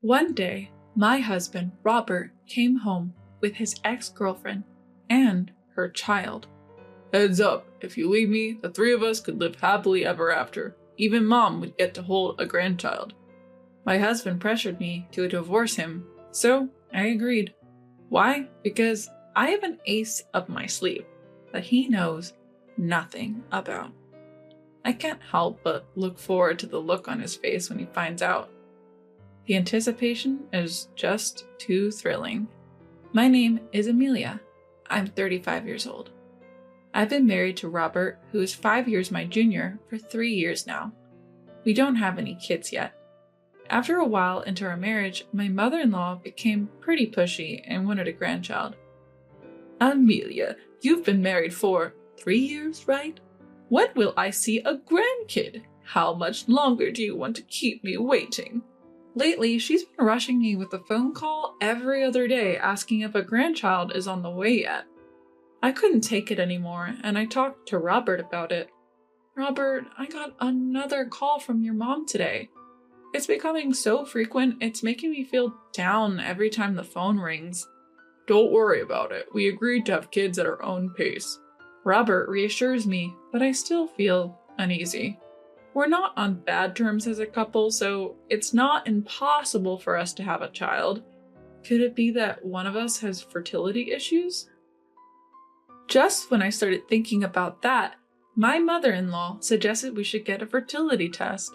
One day, my husband, Robert, came home with his ex-girlfriend and her child. Heads up, if you leave me, the three of us could live happily ever after. Even Mom would get to hold a grandchild. My husband pressured me to divorce him, so I agreed. Why? Because I have an ace up my sleeve that he knows nothing about. I can't help but look forward to the look on his face when he finds out. The anticipation is just too thrilling. My name is Amelia. I'm 35 years old. I've been married to Robert, who is 5 years my junior, for 3 years now. We don't have any kids yet. After a while into our marriage, my mother-in-law became pretty pushy and wanted a grandchild. Amelia, you've been married for 3 years, right? When will I see a grandkid? How much longer do you want to keep me waiting? Lately, she's been rushing me with a phone call every other day asking if a grandchild is on the way yet. I couldn't take it anymore, and I talked to Robert about it. Robert, I got another call from your mom today. It's becoming so frequent, it's making me feel down every time the phone rings. Don't worry about it. We agreed to have kids at our own pace. Robert reassures me, but I still feel uneasy. We're not on bad terms as a couple, so it's not impossible for us to have a child. Could it be that one of us has fertility issues? Just when I started thinking about that, my mother-in-law suggested we should get a fertility test.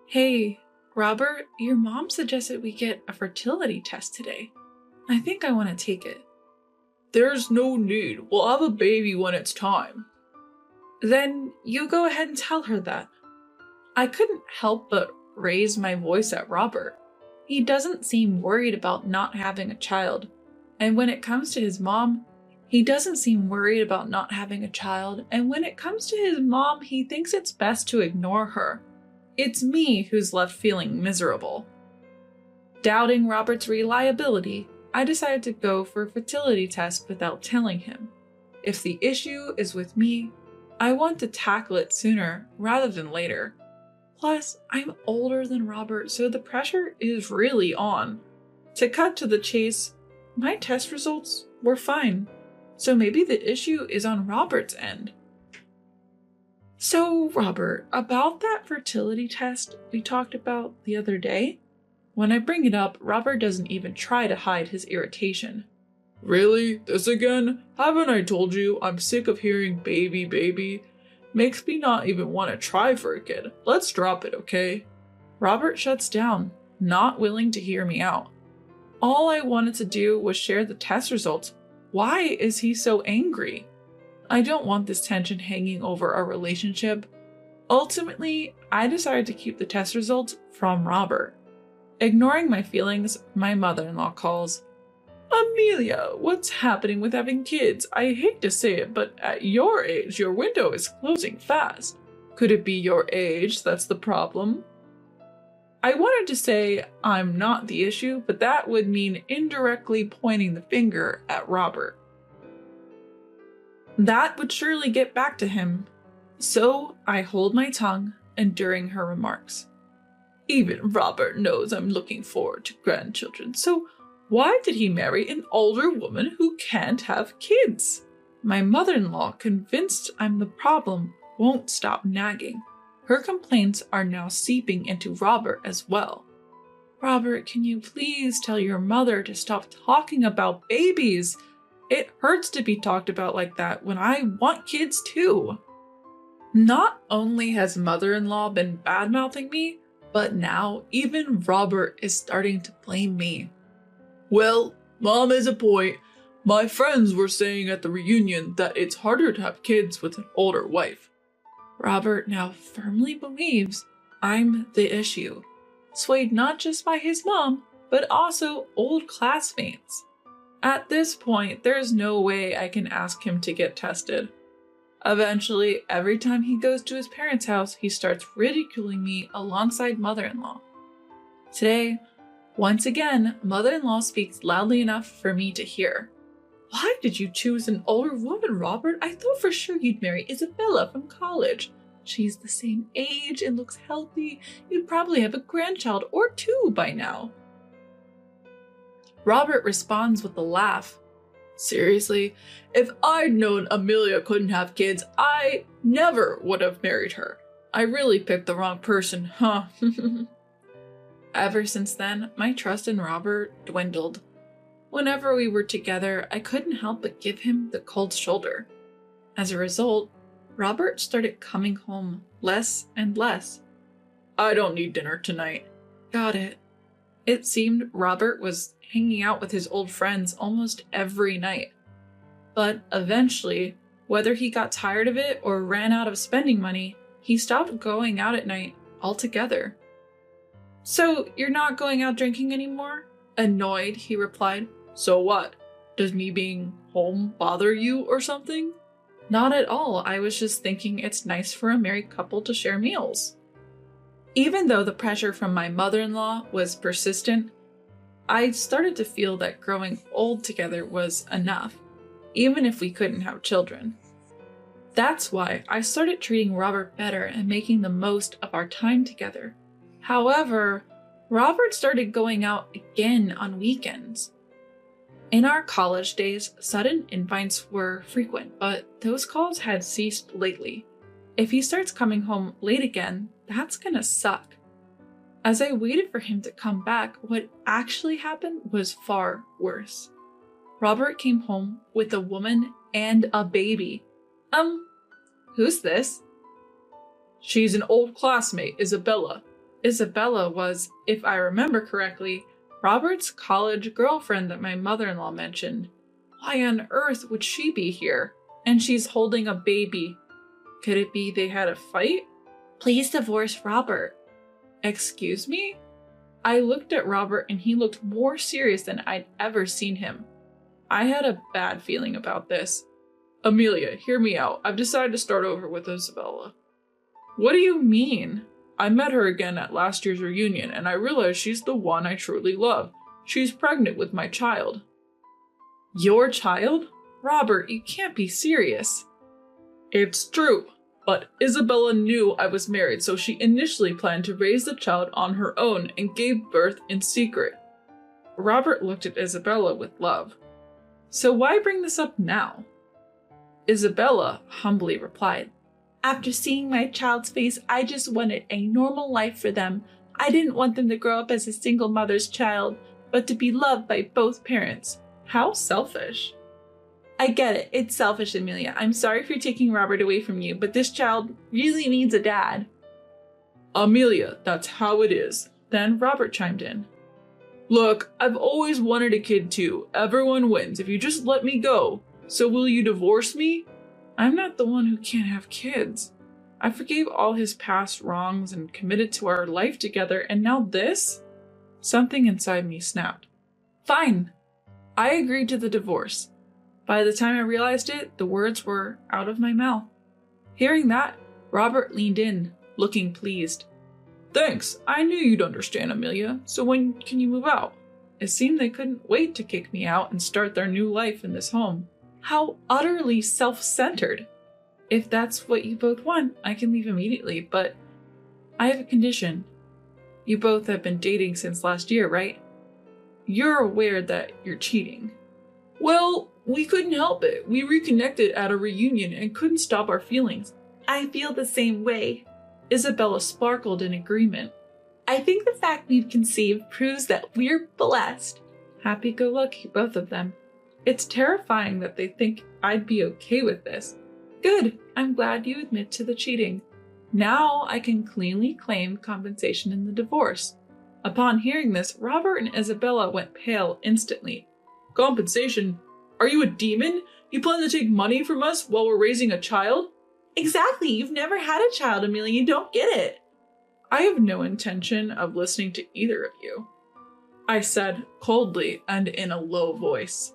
Hey, Robert, your mom suggested we get a fertility test today. I think I want to take it. There's no need. We'll have a baby when it's time. Then you go ahead and tell her that. I couldn't help but raise my voice at Robert. He doesn't seem worried about not having a child. And when it comes to his mom, he doesn't seem worried about not having a child. And when it comes to his mom, he thinks it's best to ignore her. It's me who's left feeling miserable. Doubting Robert's reliability, I decided to go for a fertility test without telling him. If the issue is with me, I want to tackle it sooner rather than later. Plus, I'm older than Robert, so the pressure is really on. To cut to the chase, my test results were fine, so maybe the issue is on Robert's end. So, Robert, about that fertility test we talked about the other day? When I bring it up, Robert doesn't even try to hide his irritation. Really? This again? Haven't I told you I'm sick of hearing baby, baby? Makes me not even want to try for a kid. Let's drop it, okay? Robert shuts down, not willing to hear me out. All I wanted to do was share the test results. Why is he so angry? I don't want this tension hanging over our relationship. Ultimately, I decided to keep the test results from Robert. Ignoring my feelings, my mother-in-law calls. Amelia, what's happening with having kids? I hate to say it, but at your age, your window is closing fast. Could it be your age that's the problem? I wanted to say I'm not the issue, but that would mean indirectly pointing the finger at Robert. That would surely get back to him. So I hold my tongue, enduring her remarks. Even Robert knows I'm looking forward to grandchildren, so why did he marry an older woman who can't have kids? My mother-in-law, convinced I'm the problem, won't stop nagging. Her complaints are now seeping into Robert as well. Robert, can you please tell your mother to stop talking about babies? It hurts to be talked about like that when I want kids too. Not only has mother-in-law been bad-mouthing me, but now even Robert is starting to blame me. Well, Mom has a point. My friends were saying at the reunion that it's harder to have kids with an older wife. Robert now firmly believes I'm the issue, swayed not just by his mom, but also old classmates. At this point, there's no way I can ask him to get tested. Eventually, every time he goes to his parents' house, he starts ridiculing me alongside mother-in-law. Today, once again, mother-in-law speaks loudly enough for me to hear. Why did you choose an older woman, Robert? I thought for sure you'd marry Isabella from college. She's the same age and looks healthy. You'd probably have a grandchild or two by now. Robert responds with a laugh. Seriously, if I'd known Amelia couldn't have kids, I never would have married her. I really picked the wrong person, huh? Ever since then, my trust in Robert dwindled. Whenever we were together, I couldn't help but give him the cold shoulder. As a result, Robert started coming home less and less. I don't need dinner tonight. Got it. It seemed Robert was hanging out with his old friends almost every night. But eventually, whether he got tired of it or ran out of spending money, he stopped going out at night altogether. So, you're not going out drinking anymore? Annoyed, he replied. So what? Does me being home bother you or something? Not at all. I was just thinking it's nice for a married couple to share meals. Even though the pressure from my mother-in-law was persistent, I started to feel that growing old together was enough, even if we couldn't have children. That's why I started treating Robert better and making the most of our time together. However, Robert started going out again on weekends. In our college days, sudden invites were frequent, but those calls had ceased lately. If he starts coming home late again, that's gonna suck. As I waited for him to come back, what actually happened was far worse. Robert came home with a woman and a baby. Who's this? She's an old classmate, Isabella. Isabella was, if I remember correctly, Robert's college girlfriend that my mother-in-law mentioned. Why on earth would she be here? And she's holding a baby. Could it be they had a fight? Please divorce Robert. Excuse me? I looked at Robert and he looked more serious than I'd ever seen him. I had a bad feeling about this. Amelia, hear me out. I've decided to start over with Isabella. What do you mean? I met her again at last year's reunion and I realized she's the one I truly love. She's pregnant with my child. Your child? Robert, you can't be serious. It's true, but Isabella knew I was married, so she initially planned to raise the child on her own and gave birth in secret. Robert looked at Isabella with love. So why bring this up now? Isabella humbly replied, After seeing my child's face, I just wanted a normal life for them. I didn't want them to grow up as a single mother's child, but to be loved by both parents. How selfish. I get it. It's selfish, Amelia. I'm sorry for taking Robert away from you, but this child really needs a dad. Amelia, that's how it is. Then Robert chimed in. Look, I've always wanted a kid too. Everyone wins if you just let me go. So will you divorce me? I'm not the one who can't have kids. I forgave all his past wrongs and committed to our life together, and now this? Something inside me snapped. Fine. I agreed to the divorce. By the time I realized it, the words were out of my mouth. Hearing that, Robert leaned in, looking pleased. Thanks, I knew you'd understand, Amelia. So when can you move out? It seemed they couldn't wait to kick me out and start their new life in this home. How utterly self-centered. If that's what you both want, I can leave immediately, but I have a condition. You both have been dating since last year, right? You're aware that you're cheating. Well, we couldn't help it. We reconnected at a reunion and couldn't stop our feelings. I feel the same way. Isabella sparkled in agreement. I think the fact we've conceived proves that we're blessed. Happy-go-lucky, both of them. It's terrifying that they think I'd be okay with this. Good, I'm glad you admit to the cheating. Now I can cleanly claim compensation in the divorce. Upon hearing this, Robert and Isabella went pale instantly. Compensation? Are you a demon? You plan to take money from us while we're raising a child? Exactly, you've never had a child, Amelia, you don't get it. I have no intention of listening to either of you, I said coldly and in a low voice.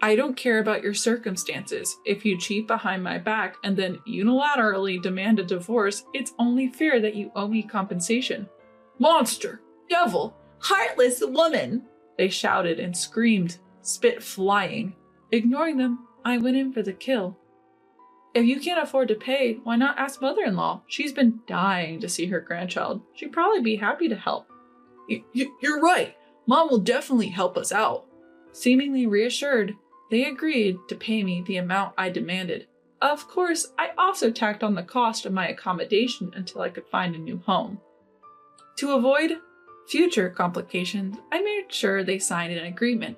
I don't care about your circumstances. If you cheat behind my back and then unilaterally demand a divorce, it's only fair that you owe me compensation. Monster! Devil! Heartless woman! They shouted and screamed, spit flying. Ignoring them, I went in for the kill. If you can't afford to pay, why not ask mother-in-law? She's been dying to see her grandchild. She'd probably be happy to help. You're right. Mom will definitely help us out. Seemingly reassured, they agreed to pay me the amount I demanded. Of course, I also tacked on the cost of my accommodation until I could find a new home. To avoid future complications, I made sure they signed an agreement.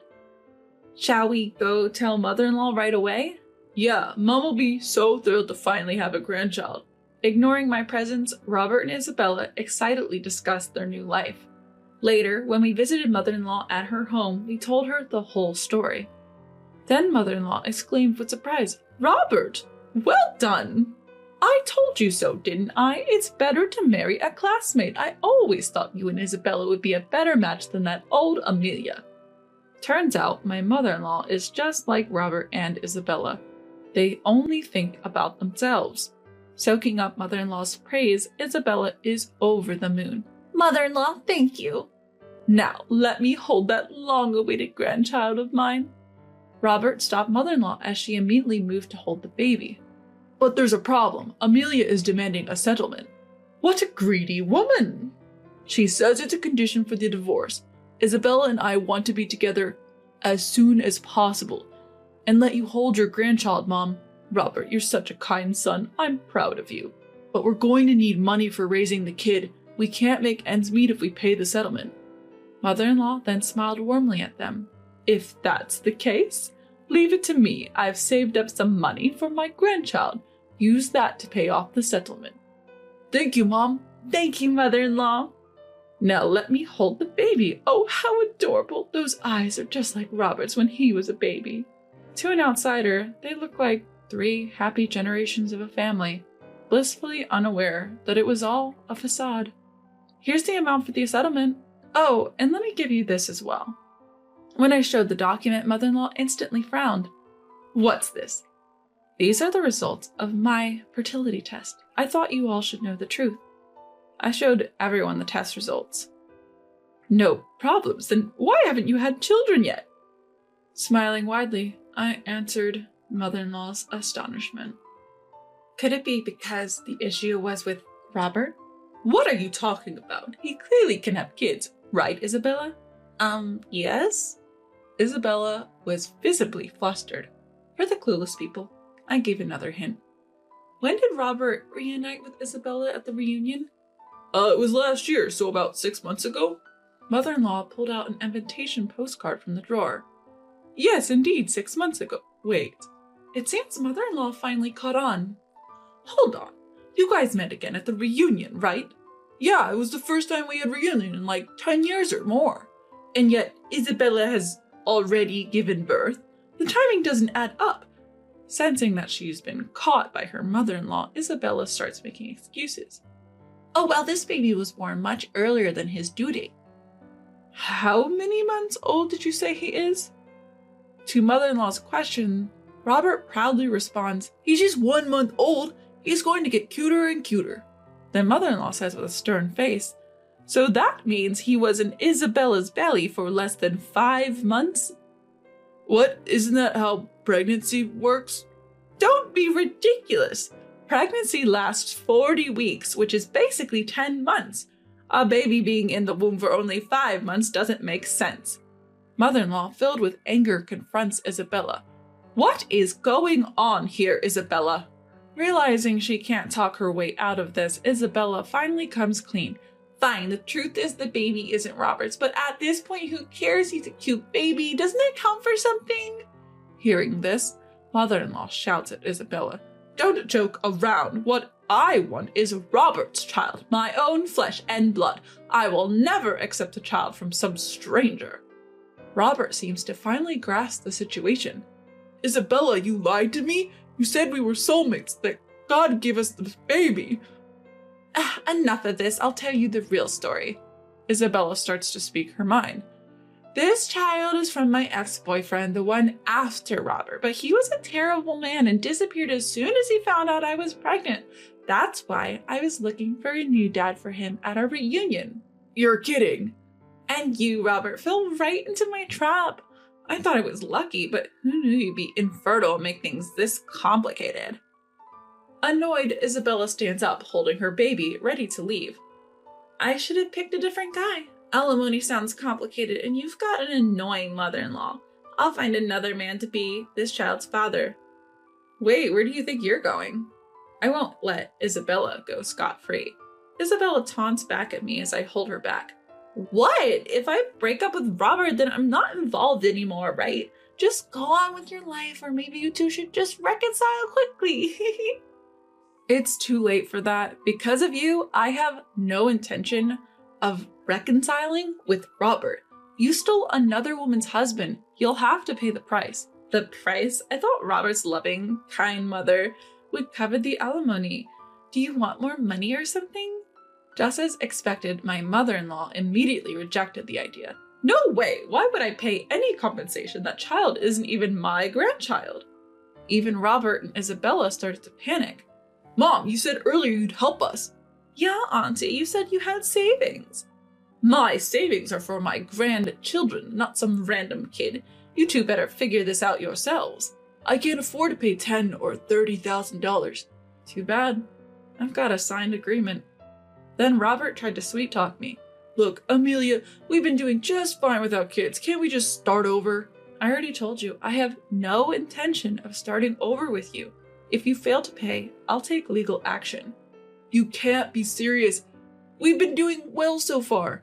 Shall we go tell mother-in-law right away? Yeah, Mom will be so thrilled to finally have a grandchild. Ignoring my presence, Robert and Isabella excitedly discussed their new life. Later, when we visited mother-in-law at her home, we told her the whole story. Then mother-in-law exclaimed with surprise, "Robert, well done! I told you so, didn't I? It's better to marry a classmate. I always thought you and Isabella would be a better match than that old Amelia." Turns out my mother-in-law is just like Robert and Isabella. They only think about themselves. Soaking up mother-in-law's praise, Isabella is over the moon. "Mother-in-law, thank you. Now let me hold that long-awaited grandchild of mine." Robert stopped mother-in-law as she immediately moved to hold the baby. "But there's a problem. Amelia is demanding a settlement." "What a greedy woman!" "She says it's a condition for the divorce. Isabella and I want to be together as soon as possible and let you hold your grandchild, Mom. Robert, you're such a kind son. I'm proud of you. But we're going to need money for raising the kid. We can't make ends meet if we pay the settlement." Mother-in-law then smiled warmly at them. "If that's the case, leave it to me. I've saved up some money for my grandchild. Use that to pay off the settlement." "Thank you, Mom." "Thank you, mother-in-law. Now let me hold the baby. Oh, how adorable. Those eyes are just like Robert's when he was a baby." To an outsider, they look like 3 happy generations of a family, blissfully unaware that it was all a facade. "Here's the amount for the settlement. Oh, and let me give you this as well." When I showed the document, mother-in-law instantly frowned. "What's this?" "These are the results of my fertility test. I thought you all should know the truth." I showed everyone the test results. "No problems, then why haven't you had children yet?" Smiling widely, I answered mother-in-law's astonishment. "Could it be because the issue was with Robert?" "What are you talking about? He clearly can have kids, right, Isabella?" Yes?" Isabella was visibly flustered. For the clueless people, I gave another hint. "When did Robert reunite with Isabella at the reunion?" It was last year, so about 6 months ago." Mother-in-law pulled out an invitation postcard from the drawer. "Yes, indeed, 6 months ago. Wait, it seems mother-in-law finally caught on. Hold on, you guys met again at the reunion, right?" "Yeah, it was the first time we had reunion in like 10 years or more. "And yet Isabella has already given birth? The timing doesn't add up." Sensing that she's been caught by her mother-in-law, Isabella starts making excuses. "Oh, well, this baby was born much earlier than his due date." "How many months old did you say he is?" To mother-in-law's question, Robert proudly responds, "He's just 1 month old. He's going to get cuter and cuter." Then mother-in-law says with a stern face, "So that means he was in Isabella's belly for less than 5 months?" "What? Isn't that how pregnancy works?" "Don't be ridiculous. Pregnancy lasts 40 weeks, which is basically 10 months. A baby being in the womb for only 5 months doesn't make sense." Mother-in-law, filled with anger, confronts Isabella. "What is going on here, Isabella?" Realizing she can't talk her way out of this, Isabella finally comes clean. "Fine, the truth is the baby isn't Robert's, but at this point, who cares? He's a cute baby. Doesn't that count for something?" Hearing this, mother-in-law shouts at Isabella, "Don't joke around. What I want is Robert's child, my own flesh and blood. I will never accept a child from some stranger." Robert seems to finally grasp the situation. "Isabella, you lied to me? You said we were soulmates, that God gave us this baby." Enough of this. I'll tell you the real story." Isabella starts to speak her mind. "This child is from my ex-boyfriend, the one after Robert, but he was a terrible man and disappeared as soon as he found out I was pregnant. That's why I was looking for a new dad for him at our reunion." "You're kidding." "And you, Robert, fell right into my trap. I thought I was lucky, but who knew you'd be infertile and make things this complicated?" Annoyed, Isabella stands up, holding her baby, ready to leave. I should have picked a different guy. Alimony sounds complicated, and you've got an annoying mother-in-law. I'll find another man to be this child's father. Wait, where do you think you're going? I won't let Isabella go scot-free. Isabella taunts back at me as I hold her back. What? If I break up with Robert, then I'm not involved anymore, right? Just go on with your life, or maybe you two should just reconcile quickly. It's too late for that. Because of you, I have no intention of reconciling with Robert. You stole another woman's husband. You'll have to pay the price. The price? I thought Robert's loving, kind mother would cover the alimony. Do you want more money or something? Just as expected, my mother-in-law immediately rejected the idea. No way! Why would I pay any compensation? That child isn't even my grandchild. Even Robert and Isabella started to panic. Mom, you said earlier you'd help us. Yeah, Auntie, you said you had savings. My savings are for my grandchildren, not some random kid. You two better figure this out yourselves. I can't afford to pay $10,000 or $30,000. Too bad. I've got a signed agreement. Then Robert tried to sweet talk me. Look, Amelia, we've been doing just fine without kids. Can't we just start over? I already told you, I have no intention of starting over with you. If you fail to pay, I'll take legal action. You can't be serious. We've been doing well so far.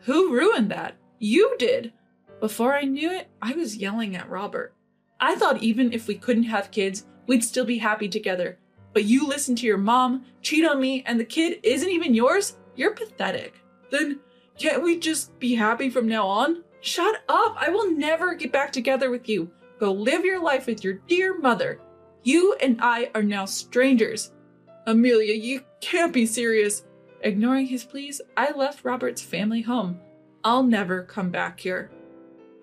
Who ruined that? You did. Before I knew it, I was yelling at Robert. I thought even if we couldn't have kids, we'd still be happy together. But you listened to your mom, cheat on me, and the kid isn't even yours? You're pathetic. Then can't we just be happy from now on? Shut up! I will never get back together with you. Go live your life with your dear mother. You and I are now strangers. Amelia, you can't be serious. Ignoring his pleas, I left Robert's family home. I'll never come back here.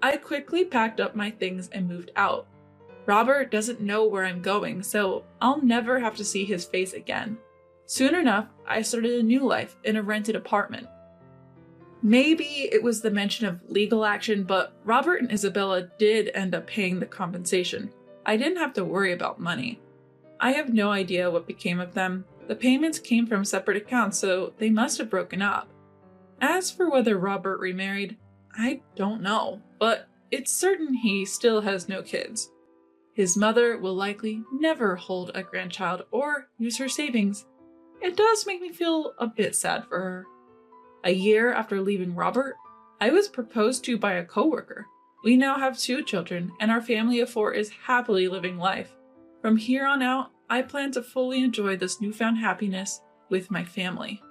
I quickly packed up my things and moved out. Robert doesn't know where I'm going, so I'll never have to see his face again. Soon enough, I started a new life in a rented apartment. Maybe it was the mention of legal action, but Robert and Isabella did end up paying the compensation. I didn't have to worry about money. I have no idea what became of them. The payments came from separate accounts, so they must have broken up. As for whether Robert remarried, I don't know, but it's certain he still has no kids. His mother will likely never hold a grandchild or use her savings. It does make me feel a bit sad for her. A year after leaving Robert, I was proposed to by a coworker. We now have 2 children, and our family of 4 is happily living life. From here on out, I plan to fully enjoy this newfound happiness with my family.